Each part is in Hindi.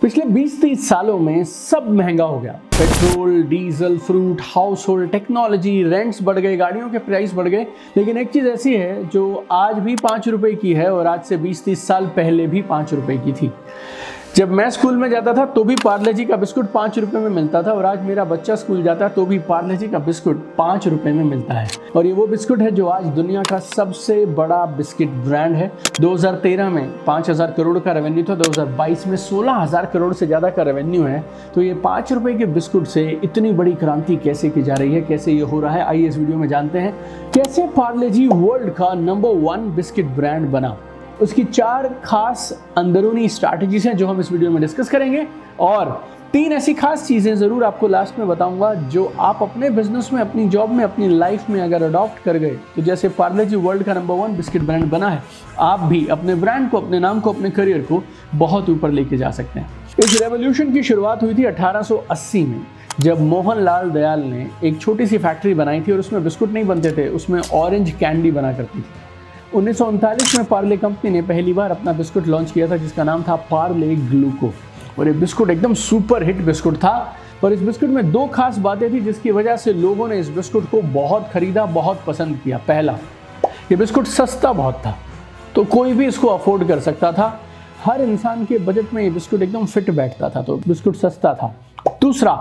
पिछले 20-30 सालों में सब महंगा हो गया। Petrol, diesel, fruit, house hold, technology, rents बढ़ गए, गाड़ियों के प्राइस बढ़ गए। लेकिन एक चीज़ ऐसी है जो आज भी 5 रुपए की है और आज से 20-30 साल पहले भी 5 रुपए की थी। जब मैं स्कूल में जाता था तो भी पार्ले जी का बिस्कुट 5 रुपए में मिलता था और आज मेरा बच्चा स्कूल जाता है तो भी पार्ले जी का बिस्कुट 5 रुपए में मिलता है। और ये वो बिस्कुट है जो आज दुनिया का सबसे बड़ा बिस्किट ब्रांड है। 2013 में 5,000 करोड़ का रेवेन्यू था, 2022 में 16,000 करोड़ से ज़्यादा का रेवेन्यू है। तो ये 5 रुपए के बिस्कुट से इतनी बड़ी क्रांति कैसे की जा रही है, कैसे ये हो रहा है, आइए इस वीडियो में जानते हैं कैसे पार्ले जी वर्ल्ड का नंबर 1 बिस्किट ब्रांड बना। उसकी 4 खास अंदरूनी स्ट्रैटेजीज हैं जो हम इस वीडियो में डिस्कस करेंगे और 3 ऐसी खास चीज़ें ज़रूर आपको लास्ट में बताऊंगा जो आप अपने बिजनेस में, अपनी जॉब में, अपनी लाइफ में अगर अडॉप्ट कर गए तो जैसे पार्ले जी वर्ल्ड का नंबर 1 बिस्किट ब्रांड बना है, आप भी अपने ब्रांड को, अपने नाम को, अपने करियर को बहुत ऊपर लेके जा सकते हैं। इस रेवोल्यूशन की शुरुआत हुई थी 1880 में, जब मोहनलाल दयाल ने एक छोटी सी फैक्ट्री बनाई थी और उसमें बिस्कुट नहीं बनते थे, उसमें ऑरेंज कैंडी बना करती थी। 1939 में पार्ले कंपनी ने पहली बार अपना बिस्कुट लॉन्च किया था जिसका नाम था पार्ले ग्लूको और ये बिस्कुट एकदम सुपर हिट बिस्कुट था। और इस बिस्कुट में 2 खास बातें थी जिसकी वजह से लोगों ने इस बिस्कुट को बहुत खरीदा, बहुत पसंद किया। पहला, ये बिस्कुट सस्ता बहुत था, तो कोई भी इसको अफोर्ड कर सकता था। हर इंसान के बजट में ये बिस्कुट एकदम फिट बैठता था, तो बिस्कुट सस्ता था। दूसरा,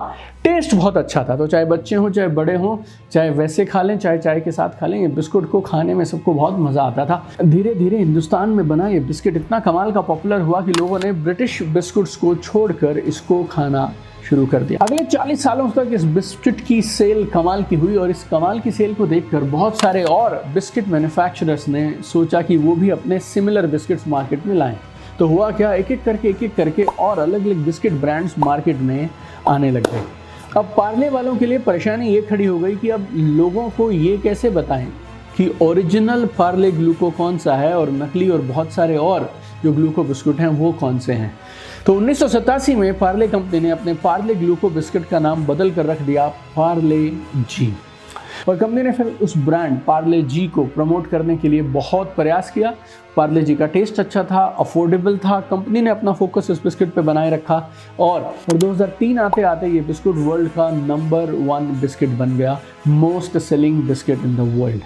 टेस्ट बहुत अच्छा था, तो चाहे बच्चे हों, चाहे बड़े हों, चाहे वैसे खा लें, चाहे चाय के साथ खा लें, ये बिस्कुट को खाने में सबको बहुत मज़ा आता था। धीरे धीरे हिंदुस्तान में बना ये बिस्किट इतना कमाल का पॉपुलर हुआ कि लोगों ने ब्रिटिश बिस्कुट्स को छोड़कर इसको खाना शुरू कर दिया। अगले 40 सालों तक इस बिस्किट की सेल कमाल की हुई और इस कमाल की सेल को देखकर बहुत सारे और बिस्किट मैन्युफैक्चरर्स ने सोचा कि वो भी अपने सिमिलर बिस्किट्स मार्केट में लाएं। तो हुआ क्या, एक एक करके और अलग अलग बिस्किट ब्रांड्स मार्केट में आने लग गए। अब पार्ले वालों के लिए परेशानी ये खड़ी हो गई कि अब लोगों को ये कैसे बताएं कि ओरिजिनल पार्ले ग्लूको कौन सा है और नकली और बहुत सारे और जो ग्लूको बिस्कुट हैं वो कौन से हैं। तो 1987 में पार्ले कंपनी ने अपने पार्ले ग्लूको बिस्किट का नाम बदल कर रख दिया पार्ले जी। और कंपनी ने फिर उस ब्रांड पार्ले जी को प्रमोट करने के लिए बहुत प्रयास किया। पार्ले जी का टेस्ट अच्छा था, अफोर्डेबल था, कंपनी ने अपना फोकस इस बिस्किट पे बनाए रखा और 2003 आते आते ये बिस्कुट वर्ल्ड का नंबर 1 बिस्किट बन गया, most selling biscuit in the world.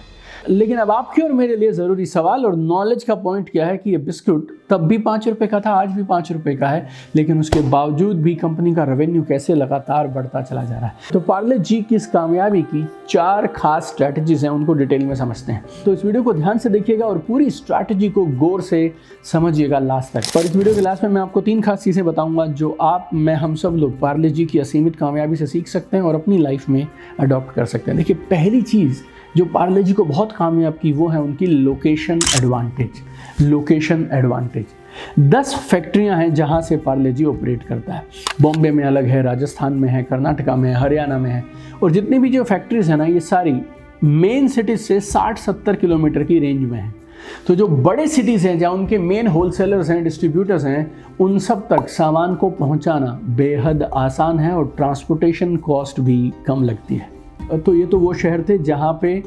लेकिन अब आपके और मेरे लिए ज़रूरी सवाल और नॉलेज का पॉइंट क्या है कि ये बिस्कुट तब भी 5 रुपए का था, आज भी 5 रुपए का है, लेकिन उसके बावजूद भी कंपनी का रेवेन्यू कैसे लगातार बढ़ता चला जा रहा है। तो पार्ले जी की इस कामयाबी की 4 खास स्ट्रैटेजीज हैं, उनको डिटेल में समझते हैं। तो इस वीडियो को ध्यान से देखिएगा और पूरी स्ट्रैटेजी को गौर से समझिएगा लास्ट तक। और इस वीडियो के लास्ट में मैं आपको 3 खास चीज़ें बताऊंगा जो आप, मैं, हम सब लोग पार्ले जी की असीमित कामयाबी से सीख सकते हैं और अपनी लाइफ में अडॉप्ट कर सकते हैं। देखिए, पहली चीज़ जो पार्ले जी को बहुत कामयाब की वो है उनकी लोकेशन एडवांटेज। लोकेशन एडवांटेज 10 फैक्ट्रियां हैं जहां से पार्ले जी ऑपरेट करता है। बॉम्बे में अलग है, राजस्थान में है, कर्नाटका में है, हरियाणा में है और जितनी भी जो फैक्ट्रीज है ना, ये सारी मेन सिटीज से 60-70 किलोमीटर की रेंज में है। तो जो बड़े सिटीज़ हैं जहाँ उनके मेन होलसेलर्स हैं, डिस्ट्रीब्यूटर्स हैं, उन सब तक सामान को पहुँचाना बेहद आसान है और ट्रांसपोर्टेशन कॉस्ट भी कम लगती है। तो ये तो वो शहर थे जहाँ पे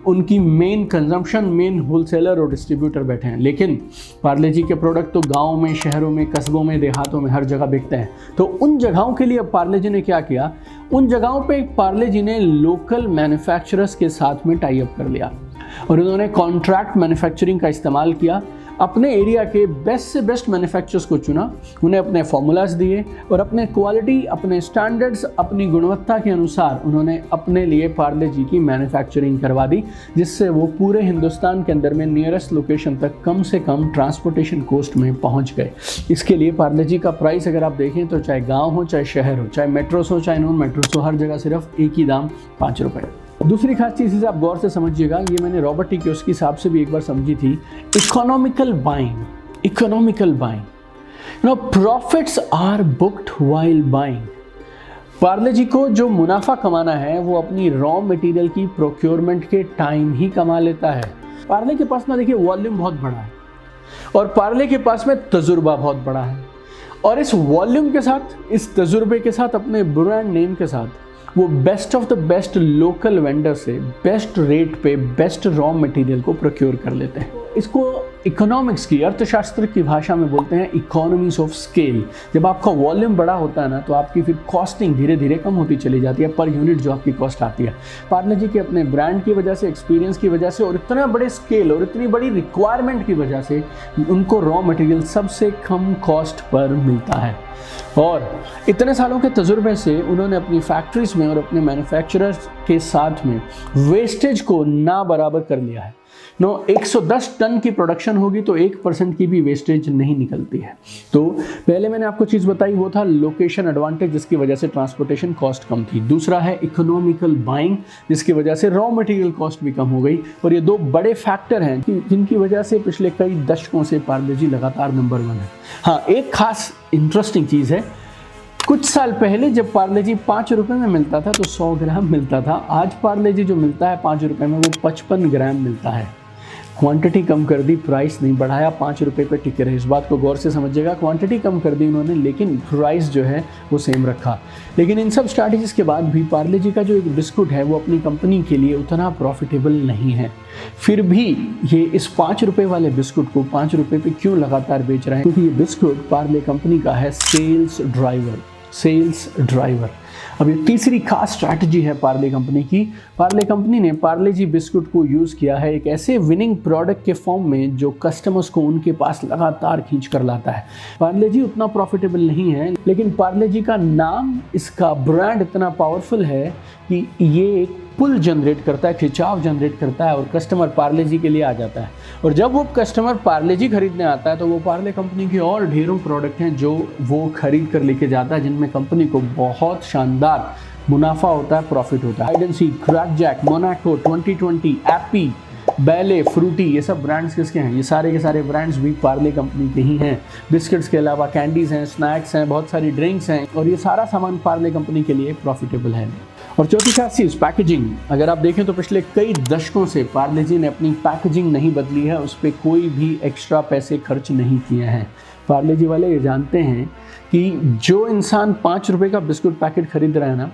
उनकी मेन कंजम्पशन, मेन होलसेलर और डिस्ट्रीब्यूटर बैठे हैं। लेकिन पार्ले जी के प्रोडक्ट तो गाँव में, शहरों में, कस्बों में, देहातों में हर जगह बिकते हैं। तो उन जगहों के लिए अब पार्ले जी ने क्या किया, उन जगहों पे पार्ले जी ने लोकल मैन्युफैक्चरर्स के साथ में टाई अप कर लिया और उन्होंने कॉन्ट्रैक्ट मैन्युफैक्चरिंग का इस्तेमाल किया। अपने एरिया के बेस्ट से बेस्ट मैन्युफैक्चरर्स को चुना, उन्हें अपने फॉर्मूलाज दिए और अपने क्वालिटी, अपने स्टैंडर्ड्स, अपनी गुणवत्ता के अनुसार उन्होंने अपने लिए पार्ले जी की मैन्युफैक्चरिंग करवा दी, जिससे वो पूरे हिंदुस्तान के अंदर में नियरेस्ट लोकेशन तक कम से कम ट्रांसपोर्टेशन कॉस्ट में पहुंच गए। इसके लिए पार्ले जी का प्राइस अगर आप देखें तो चाहे गाँव हो, चाहे शहर हो, चाहे मेट्रोस हो, चाहे नॉन मेट्रोस हो, हर जगह सिर्फ एक ही दाम, 5 रुपये। दूसरी खास चीज़ इसे आप गौर से समझिएगा, ये मैंने रॉबर्ट टी कियोसाकी हिसाब से भी एक बार समझी थी, economical buying. Economical buying, no profits are booked while buying. Parle G को जो मुनाफा कमाना है वो अपनी रॉ मटेरियल की प्रोक्योरमेंट के टाइम ही कमा लेता है। पार्ले के पास ना, देखिए, वॉल्यूम बहुत बड़ा है और पार्ले के पास में तजुर्बा बहुत बड़ा है और इस वॉल्यूम के साथ, इस तजुर्बे के साथ, अपने ब्रांड नेम के साथ वो best of the best local vendor से बेस्ट रेट पे बेस्ट रॉ मटेरियल को प्रोक्योर कर लेते हैं। इसको इकोनॉमिक्स की, अर्थशास्त्र की भाषा में बोलते हैं इकोनॉमीज ऑफ स्केल। जब आपका वॉल्यूम बड़ा होता है ना, तो आपकी फिर कॉस्टिंग धीरे धीरे कम होती चली जाती है, पर यूनिट जो आपकी कॉस्ट आती है। पार्ले जी के अपने ब्रांड की वजह से, एक्सपीरियंस की वजह से और इतना बड़े स्केल और इतनी बड़ी रिक्वायरमेंट की वजह से उनको रॉ मटेरियल सबसे कम कॉस्ट पर मिलता है। और इतने सालों के तजुर्बे से उन्होंने अपनी फैक्ट्रीज में और अपने मैन्युफैक्चरर्स के साथ में वेस्टेज को ना बराबर कर लिया है। 110 टन की प्रोडक्शन होगी तो 1% की भी वेस्टेज नहीं निकलती है। तो पहले मैंने आपको चीज़ बताई, वो था लोकेशन एडवांटेज, जिसकी वजह से ट्रांसपोर्टेशन कॉस्ट कम थी। दूसरा है इकोनॉमिकल बाइंग, जिसकी वजह से रॉ मटेरियल कॉस्ट भी कम हो गई। और ये दो बड़े फैक्टर हैं जिनकी वजह से पिछले कई दशकों से पार्ले जी लगातार नंबर 1 है। हाँ, एक खास इंटरेस्टिंग चीज़ है, कुछ साल पहले जब पार्ले जी 5 रुपये में मिलता था तो 100 ग्राम मिलता था। आज पार्ले जी जो मिलता है 5 रुपये में, वो 55 ग्राम मिलता है। क्वांटिटी कम कर दी, प्राइस नहीं बढ़ाया, 5 रुपये पे टिके रहे। इस बात को गौर से समझिएगा, क्वांटिटी कम कर दी उन्होंने, लेकिन प्राइस जो है वो सेम रखा। लेकिन इन सब स्ट्रैटेजीज के बाद भी पार्ले जी का जो एक बिस्कुट है वो अपनी कंपनी के लिए उतना प्रॉफिटेबल नहीं है। फिर भी ये इस 5 रुपये वाले बिस्कुट को 5 रुपये पे क्यों लगातार बेच रहे हैं? क्योंकि ये बिस्कुट पार्ले कंपनी का है सेल्स ड्राइवर। अब ये तीसरी खास स्ट्रैटेजी है पार्ले कंपनी की। पार्ले कंपनी ने पार्ले जी बिस्कुट को यूज़ किया है एक ऐसे विनिंग प्रोडक्ट के फॉर्म में जो कस्टमर्स को उनके पास लगातार खींच कर लाता है। पार्ले जी उतना प्रॉफिटेबल नहीं है, लेकिन पार्ले जी का नाम, इसका ब्रांड इतना पावरफुल है कि ये एक पुल जनरेट करता है, खिंचाव जनरेट करता है और कस्टमर पार्ले जी के लिए आ जाता है। और जब वो कस्टमर पार्ले जी खरीदने आता है तो वो पार्ले कंपनी की और ढेरों प्रोडक्ट हैं जो वो खरीद कर लेके जाता है, जिनमें कंपनी को बहुत शानदार मुनाफा होता है, प्रॉफिट होता है। Hide Seek, KrackJack, Monaco, 2020, Appy, Bailley, Frooti, ये सब ब्रांड्स किसके हैं? ये सारे के सारे ब्रांड्स भी पार्ले कंपनी के ही हैं। बिस्किट्स के अलावा कैंडीज़ हैं, स्नैक्स हैं, बहुत सारी ड्रिंक्स हैं, और ये सारा सामान पार्ले कंपनी के लिए प्रॉफिटेबल है। और चौथी खास चीज़ पैकेजिंग। अगर आप देखें तो पिछले कई दशकों से पार्ले जी ने अपनी पैकेजिंग नहीं बदली है, उस पर कोई भी एक्स्ट्रा पैसे खर्च नहीं किए हैं। पार्ले जी वाले ये जानते हैं कि जो इंसान 5 रुपये का बिस्कुट पैकेट खरीद रहा है ना,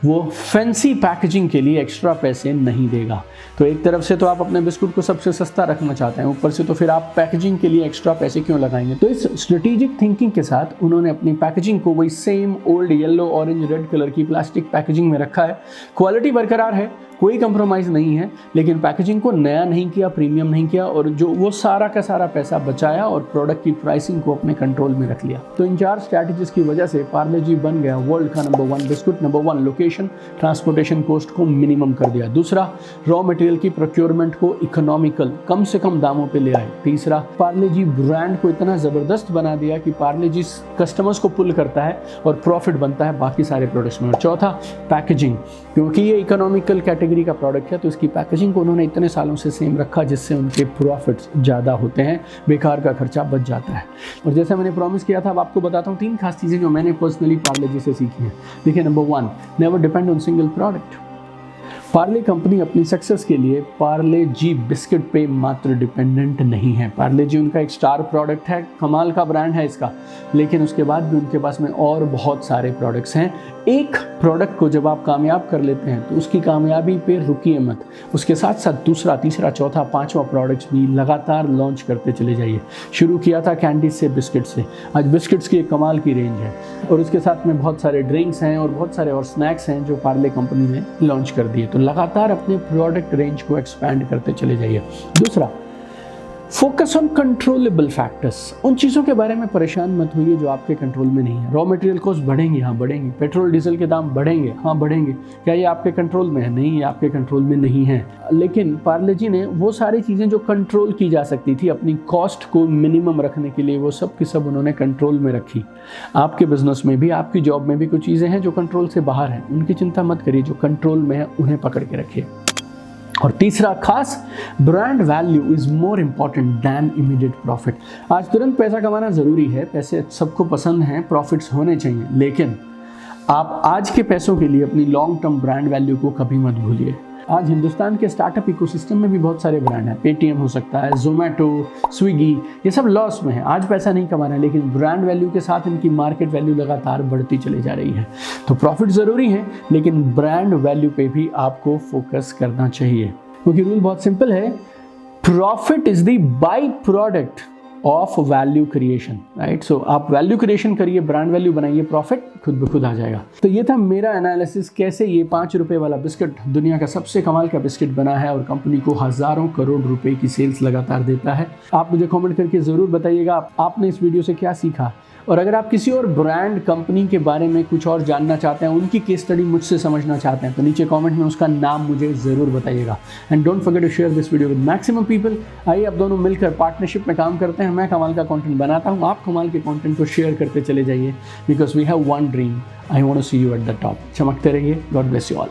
वो फैंसी पैकेजिंग के लिए एक्स्ट्रा पैसे नहीं देगा। तो एक तरफ से तो आप अपने बिस्कुट को सबसे सस्ता रखना चाहते हैं, ऊपर से तो फिर आप पैकेजिंग के लिए एक्स्ट्रा पैसे क्यों लगाएंगे? तो इस स्ट्रेटेजिक थिंकिंग के साथ उन्होंने अपनी पैकेजिंग को वही same old yellow, orange, red colour की प्लास्टिक पैकेजिंग में रखा है। क्वालिटी बरकरार है, कोई कंप्रोमाइज़ नहीं है, लेकिन पैकेजिंग को नया नहीं किया, प्रीमियम नहीं किया, और जो वो सारा का सारा पैसा बचाया और प्रोडक्ट की प्राइसिंग को अपने कंट्रोल में रख लिया। तो इन 4 स्ट्रैटेजीज की वजह से पार्ले जी बन गया वर्ल्ड का number 1 biscuit. Number 1 location, transportation cost को मिनिमम कर दिया। दूसरा, रॉ मटेरियल की प्रोक्योरमेंट को इकोनॉमिकल, कम से कम दामों पे ले आए। तीसरा, पार्ले जी ब्रांड को इतना ज़बरदस्त बना दिया कि पार्ले जी कस्टमर्स को पुल करता है और प्रॉफिट बनता है बाकी सारे प्रोडक्ट्स में। और चौथा, पैकेजिंग, क्योंकि ये इकोनॉमिकल कैटेगरी का प्रोडक्ट है तो इसकी पैकेजिंग को उन्होंने इतने सालों से सेम रखा, जिससे उनके प्रॉफिट्स ज़्यादा होते हैं, बेकार का खर्चा बच जाता है। और जैसे मैंने प्रॉमिस किया था, अब आपको बताता हूँ 3 खास चीज़ें जो मैंने पर्सनली पार्ले जी से सीखी हैं। देखिए, number 1, never depend on single product. Parle company अपनी सक्सेस के लिए पार्ले जी बिस्किट पे मात्र डिपेंडेंट नहीं है। पार्ले जी उनका एक स्टार प्रोडक्ट है, कमाल का ब्रांड है इसका, लेकिन उसके बाद भी उनके पास में और बहुत सारे प्रोडक्ट्स हैं। एक प्रोडक्ट को जब आप कामयाब कर लेते हैं तो उसकी कामयाबी पे रुकिए मत, उसके साथ साथ दूसरा, तीसरा, चौथा, 5वां प्रोडक्ट्स भी लगातार लॉन्च करते चले जाइए। शुरू किया था कैंडीज से, बिस्किट से, आज बिस्किट्स की एक कमाल की रेंज है, और उसके साथ में बहुत सारे ड्रिंक्स हैं और बहुत सारे और स्नैक्स हैं जो पार्ले कंपनी ने लॉन्च कर दिए। तो लगातार अपने प्रोडक्ट रेंज को एक्सपैंड करते चले जाइए। दूसरा, फोकस ऑन कंट्रोलेबल फैक्टर्स। उन चीज़ों के बारे में परेशान मत होइए जो आपके कंट्रोल में नहीं है। रॉ मटेरियल कॉस्ट बढ़ेंगी, हाँ बढ़ेंगी। पेट्रोल डीजल के दाम बढ़ेंगे, हाँ बढ़ेंगे। क्या ये आपके कंट्रोल में है? नहीं, ये आपके कंट्रोल में नहीं है। लेकिन पार्ले जी ने वो सारी चीज़ें जो कंट्रोल की जा सकती थी अपनी कॉस्ट को मिनिमम रखने के लिए, वो सब की सब उन्होंने कंट्रोल में रखी। आपके बिजनेस में भी, आपकी जॉब में भी कुछ चीज़ें हैं जो कंट्रोल से बाहर हैं, उनकी चिंता मत करिए। जो कंट्रोल में है उन्हें पकड़ के रखिए। और तीसरा खास, brand value is more important than immediate profit. आज तुरंत पैसा कमाना ज़रूरी है, पैसे सबको पसंद हैं, प्रॉफिट्स होने चाहिए, लेकिन आप आज के पैसों के लिए अपनी लॉन्ग टर्म ब्रांड वैल्यू को कभी मत भूलिए। आज हिंदुस्तान के स्टार्टअप इकोसिस्टम में भी बहुत सारे ब्रांड हैं। पेटीएम हो सकता है, जोमेटो, स्विगी, ये सब लॉस में है, आज पैसा नहीं कमा रहे हैं, लेकिन ब्रांड वैल्यू के साथ इनकी मार्केट वैल्यू लगातार बढ़ती चली जा रही है। तो प्रॉफिट ज़रूरी है, लेकिन ब्रांड वैल्यू पे भी आपको फोकस करना चाहिए, क्योंकि रूल बहुत सिंपल है, profit is the by product of value creation, right. So आप वैल्यू क्रिएशन करिए, ब्रांड वैल्यू बनाइए, प्रॉफिट खुद ब खुद आ जाएगा। तो ये था मेरा एनालिसिस, कैसे ये 5 रुपए वाला बिस्किट दुनिया का सबसे कमाल का बिस्किट बना है और कंपनी को हजारों करोड़ रुपए की सेल्स लगातार देता है। आप मुझे कमेंट करके ज़रूर बताइएगा आपने इस वीडियो से क्या सीखा, और अगर आप किसी और ब्रांड कंपनी के बारे में कुछ और जानना चाहते हैं, उनकी केस स्टडी मुझसे समझना चाहते हैं, तो नीचे कमेंट में उसका नाम मुझे ज़रूर बताइएगा। And don't forget to share this video with maximum people. आइए अब दोनों मिलकर पार्टनरशिप में काम करते हैं। मैं कमाल का कंटेंट बनाता हूँ, आप कमाल के कंटेंट को शेयर करते चले जाइए, because we have one dream, I want to see you at the top. चमकते रहिए। God bless you all.